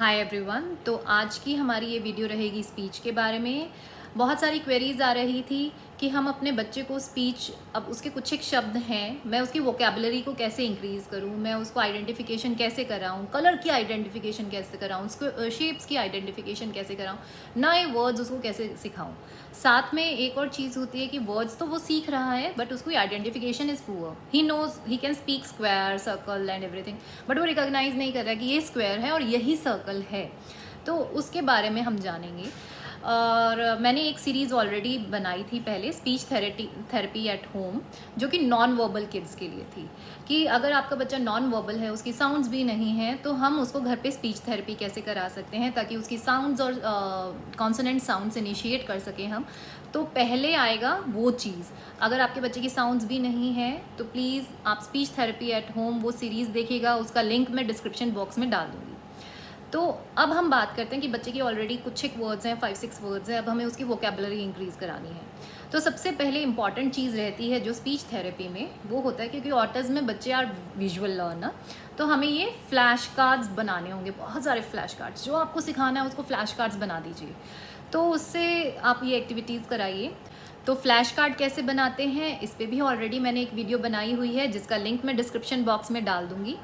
Hi everyone. तो आज की हमारी ये वीडियो रहेगी स्पीच के बारे में। बहुत सारी क्वेरीज आ रही थी कि हम अपने बच्चे को स्पीच, अब उसके कुछ एक शब्द हैं, मैं उसकी वोकेबलरी को कैसे इंक्रीज़ करूं, मैं उसको आइडेंटिफिकेशन कैसे कराऊं, कलर की आइडेंटिफिकेशन कैसे कराऊं, उसको शेप्स की आइडेंटिफिकेशन कैसे कराऊं, नए वर्ड्स उसको कैसे सिखाऊं। साथ में एक और चीज़ होती है कि वर्ड्स तो वो सीख रहा है बट उसको identification is poor. He knows he can speak square, circle and everything, but वो रिकॉग्नाइज नहीं कर रहा कि ये स्क्वायर है और यही सर्कल है। तो उसके बारे में हम जानेंगे। और मैंने एक सीरीज़ ऑलरेडी बनाई थी पहले, स्पीच थेरेपी एट होम, जो कि नॉन वर्बल किड्स के लिए थी। कि अगर आपका बच्चा नॉन वर्बल है, उसकी साउंड्स भी नहीं है, तो हम उसको घर पे स्पीच थेरेपी कैसे करा सकते हैं ताकि उसकी साउंड्स और कॉन्सोनेंट साउंड्स इनिशिएट कर सकें हम। तो पहले आएगा वो चीज़। अगर आपके बच्चे की साउंड्स भी नहीं है तो प्लीज़ आप स्पीच थेरेपी एट होम वो सीरीज़ देखिएगा, उसका लिंक मैं डिस्क्रिप्शन बॉक्स में डाल दूँगी। तो अब हम बात करते हैं कि बच्चे की ऑलरेडी कुछ एक वर्ड्स हैं, 5-6 वर्ड्स हैं, अब हमें उसकी वोकेबलरी इंक्रीज़ करानी है। तो सबसे पहले इंपॉर्टेंट चीज़ रहती है जो स्पीच थेरेपी में, वो होता है क्योंकि ऑटिज्म में बच्चे आर विजुअल लर्नर, तो हमें ये फ्लैश कार्ड्स बनाने होंगे, बहुत सारे फ्लैश कार्ड्स। जो आपको सिखाना है उसको फ्लैश कार्ड्स बना दीजिए, तो उससे आप ये एक्टिविटीज़ कराइए। तो फ्लैश कार्ड कैसे बनाते हैं इस पर भी ऑलरेडी मैंने एक वीडियो बनाई हुई है, जिसका लिंक मैं डिस्क्रिप्शन बॉक्स में डाल दूंगी।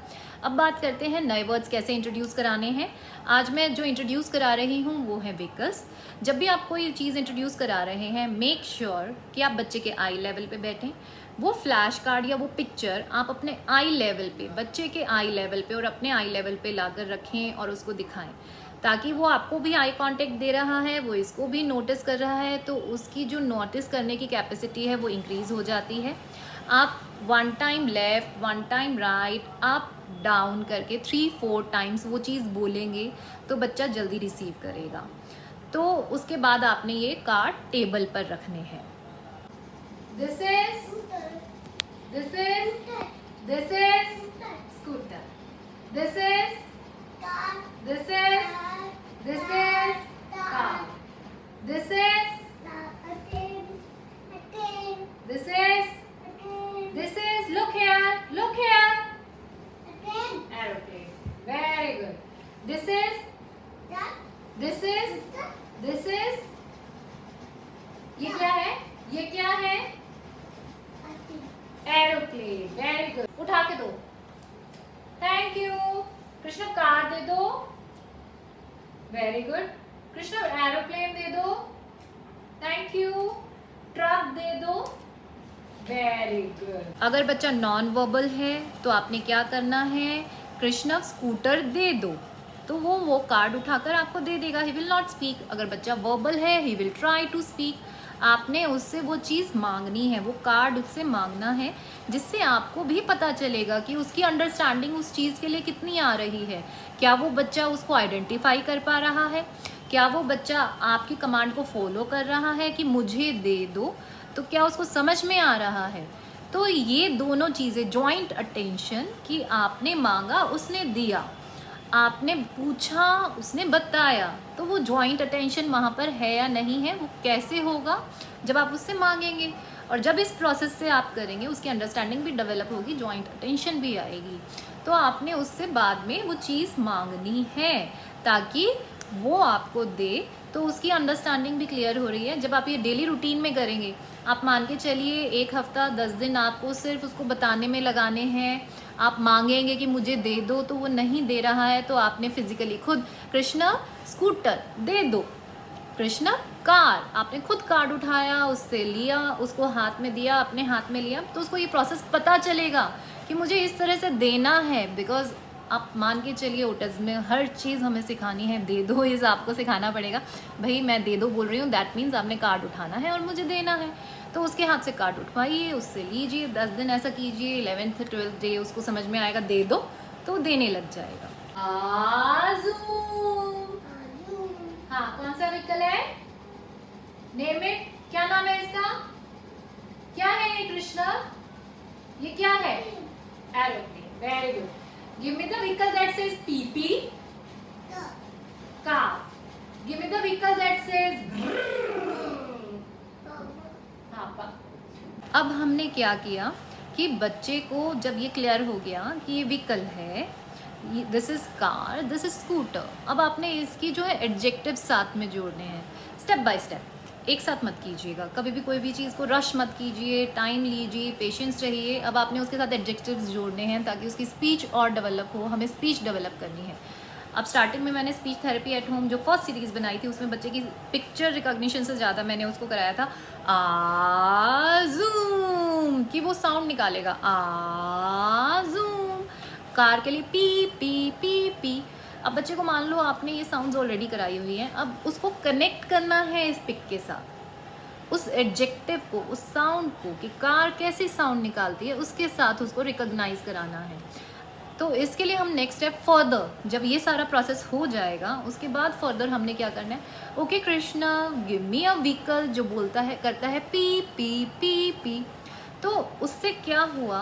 अब बात करते हैं नए वर्ड्स कैसे इंट्रोड्यूस कराने हैं। आज मैं जो इंट्रोड्यूस करा रही हूँ वो है व्हीकल्स। जब भी आप कोई चीज़ इंट्रोड्यूस करा रहे हैं, मेक श्योर कि आप बच्चे के आई लेवल पे बैठें। वो फ्लैश कार्ड या वो पिक्चर आप अपने आई लेवल पे, बच्चे के आई लेवल पे और अपने आई लेवल पे लाकर रखें और उसको दिखाएं, ताकि वो आपको भी आई कांटेक्ट दे रहा है, वो इसको भी नोटिस कर रहा है, तो उसकी जो नोटिस करने की कैपेसिटी है वो इंक्रीज़ हो जाती है। आप 1 time left, 1 time right, up down करके 3-4 टाइम्स वो चीज़ बोलेंगे तो बच्चा जल्दी रिसीव करेगा। तो उसके बाद आपने ये कार्ड टेबल पर रखने हैं। This is scooter, this is This is car. This is look here. Aeroplane. Very good. This is ये क्या है? एरोप्लेन। Very good. उठा के दो। Thank you. कृष्ण कार दे दो। Very good. कृष्ण एरोप्लेन दे दो। Thank you. ट्रक दे दो। Very good. अगर बच्चा नॉन वर्बल है तो आपने क्या करना है, कृष्ण स्कूटर दे दो, तो वो कार्ड उठाकर आपको दे देगा। He will not speak. अगर बच्चा वर्बल है, he will try to speak. आपने उससे वो चीज़ मांगनी है, वो कार्ड उससे मांगना है, जिससे आपको भी पता चलेगा कि उसकी अंडरस्टैंडिंग उस चीज़ के लिए कितनी आ रही है। क्या वो बच्चा उसको आइडेंटिफाई कर पा रहा है, क्या वो बच्चा आपकी कमांड को फॉलो कर रहा है कि मुझे दे दो, तो क्या उसको समझ में आ रहा है। तो ये दोनों चीज़ें, जॉइंट अटेंशन, कि आपने मांगा उसने दिया, आपने पूछा उसने बताया, तो वो जॉइंट अटेंशन वहाँ पर है या नहीं है, वो कैसे होगा जब आप उससे मांगेंगे। और जब इस प्रोसेस से आप करेंगे, उसकी अंडरस्टैंडिंग भी डेवलप होगी, जॉइंट अटेंशन भी आएगी। तो आपने उससे बाद में वो चीज़ मांगनी है ताकि वो आपको दे, तो उसकी अंडरस्टैंडिंग भी क्लियर हो रही है। जब आप ये डेली रूटीन में करेंगे, आप मान के चलिए 1 हफ्ता 10 दिन आपको सिर्फ उसको बताने में लगाने हैं। आप मांगेंगे कि मुझे दे दो, तो वो नहीं दे रहा है, तो आपने फिजिकली खुद कृष्णा स्कूटर दे दो, कृष्णा कार, आपने खुद कार्ड उठाया, उससे लिया, उसको हाथ में दिया, अपने हाथ में लिया, तो उसको ये प्रोसेस पता चलेगा कि मुझे इस तरह से देना है। बिकॉज आप मान के चलिए ऑटिज्म में हर चीज़ हमें सिखानी है, दे दो इस आपको सिखाना पड़ेगा। भाई मैं दे दो बोल रही हूँ, दैट मीन्स आपने कार्ड उठाना है और मुझे देना है। तो उसके हाथ से कार्ड उठवाइए, उससे लीजिए, 10 दिन ऐसा कीजिए, 11th 12th डे उसको समझ में आएगा, दे दो, तो देने लग जाएगा। आजू। हाँ, कौन सा व्हीकल है? Name it. क्या नाम है इसका? क्या है ये कृष्णा? ये क्या है? Aeroplane. Very good. Give me the vehicle that says PP. Car. Give me the vehicle that says. हाँ, अब हमने क्या किया कि बच्चे को जब ये क्लियर हो गया कि ये व्हीकल है, this is car, this is scooter. अब आपने इसकी जो है एडजेक्टिव साथ में जोड़ने हैं, स्टेप बाय स्टेप, एक साथ मत कीजिएगा। कभी भी कोई भी चीज़ को रश मत कीजिए, टाइम लीजिए, पेशेंस रहिए। अब आपने उसके साथ एडजेक्टिव्स जोड़ने हैं ताकि उसकी स्पीच और डेवलप हो। हमें स्पीच डेवलप करनी है। अब स्टार्टिंग में मैंने स्पीच थेरेपी एट होम जो फर्स्ट सीरीज़ बनाई थी, उसमें बच्चे की पिक्चर रिकॉग्निशन से ज़्यादा मैंने उसको कराया था आजूम, कि वो साउंड निकालेगा आजूम। कार के लिए पी पी पी पी। अब बच्चे को मान लो आपने ये साउंड्स ऑलरेडी कराई हुई हैं, अब उसको कनेक्ट करना है इस पिक के साथ, उस एडजेक्टिव को, उस साउंड को, कि कार कैसी साउंड निकालती है, उसके साथ उसको रिकॉग्नाइज कराना है। तो इसके लिए हम नेक्स्ट स्टेप फर्दर, जब ये सारा प्रोसेस हो जाएगा उसके बाद फर्दर हमने क्या करना है, okay Krishna give me a vehicle, जो बोलता है करता है पी पी पी पी। तो उससे क्या हुआ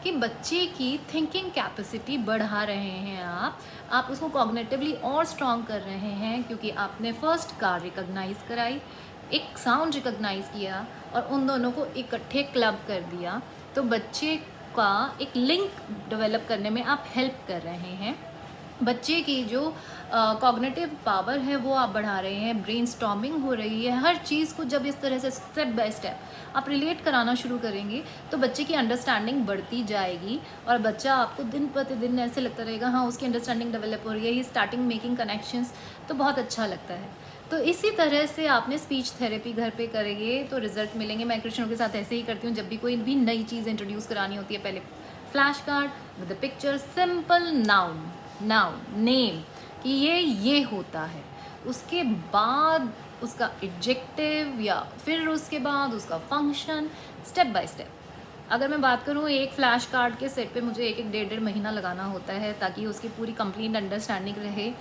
कि बच्चे की थिंकिंग कैपेसिटी बढ़ा रहे हैं आप उसको कॉग्निटिवली और स्ट्रॉन्ग कर रहे हैं, क्योंकि आपने फर्स्ट कार रिकॉग्नाइज कराई, एक साउंड रिकॉग्नाइज किया और उन दोनों को इकट्ठे क्लब कर दिया। तो बच्चे का एक लिंक डेवलप करने में आप हेल्प कर रहे हैं। बच्चे की जो कॉग्निटिव पावर है वो आप बढ़ा रहे हैं, ब्रेनस्टॉर्मिंग हो रही है। हर चीज़ को जब इस तरह से स्टेप बाय स्टेप आप रिलेट कराना शुरू करेंगे तो बच्चे की अंडरस्टैंडिंग बढ़ती जाएगी और बच्चा आपको दिन प्रतिदिन ऐसे लगता रहेगा हाँ उसकी अंडरस्टैंडिंग डेवलप हो रही है, ही स्टार्टिंग मेकिंग कनेक्शंस, तो बहुत अच्छा लगता है। तो इसी तरह से आपने स्पीच थेरेपी घर पे करेंगे तो रिजल्ट मिलेंगे। मैं कृष्णों के साथ ऐसे ही करती हूँ, जब भी कोई भी नई चीज़ इंट्रोड्यूस करानी होती है, पहले flash card with the picture, simple noun name, कि ये होता है, उसके बाद उसका एडजेक्टिव या फिर उसके बाद उसका फंक्शन, स्टेप बाय स्टेप। अगर मैं बात करूँ एक फ्लैश कार्ड के सेट पे मुझे एक डेढ़ महीना लगाना होता है ताकि उसकी पूरी कंप्लीट अंडरस्टैंडिंग रहे।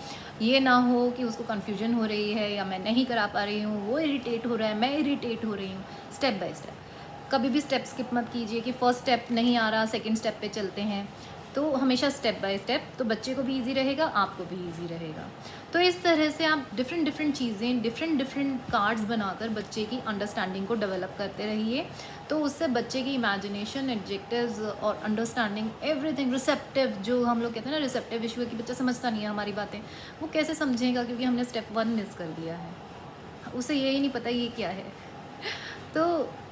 ये ना हो कि उसको कन्फ्यूजन हो रही है या मैं नहीं करा पा रही हूँ, वो इरिटेट हो रहा है, मैं इरिटेट हो रही हूँ। स्टेप बाय स्टेप, कभी भी स्टेप स्किप मत कीजिए कि फर्स्ट स्टेप नहीं आ रहा सेकंड स्टेप पे चलते हैं, तो हमेशा स्टेप बाय स्टेप, तो बच्चे को भी इजी रहेगा, आपको भी इजी रहेगा। तो इस तरह से आप डिफरेंट चीज़ें, डिफरेंट कार्ड्स बनाकर बच्चे की अंडरस्टैंडिंग को डेवलप करते रहिए। तो उससे बच्चे की इमेजिनेशन, एडजेक्टिव्स और अंडरस्टैंडिंग, एवरीथिंग रिसेप्टिव, जो हम लोग कहते हैं ना रिसेप्टिव इशू है कि बच्चा समझता नहीं है हमारी बातें, वो कैसे समझेगा क्योंकि हमने स्टेप 1 मिस कर दिया है, उसे यही नहीं पता ये क्या है। तो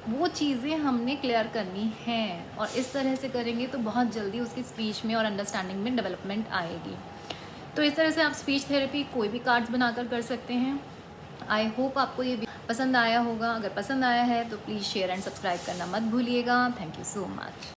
वो चीज़ें हमने क्लियर करनी हैं और इस तरह से करेंगे तो बहुत जल्दी उसकी स्पीच में और अंडरस्टैंडिंग में डेवलपमेंट आएगी। तो इस तरह से आप स्पीच थेरेपी कोई भी कार्ड्स बनाकर कर सकते हैं। आई होप आपको ये पसंद आया होगा। अगर पसंद आया है तो प्लीज़ शेयर एंड सब्सक्राइब करना मत भूलिएगा। Thank you so much.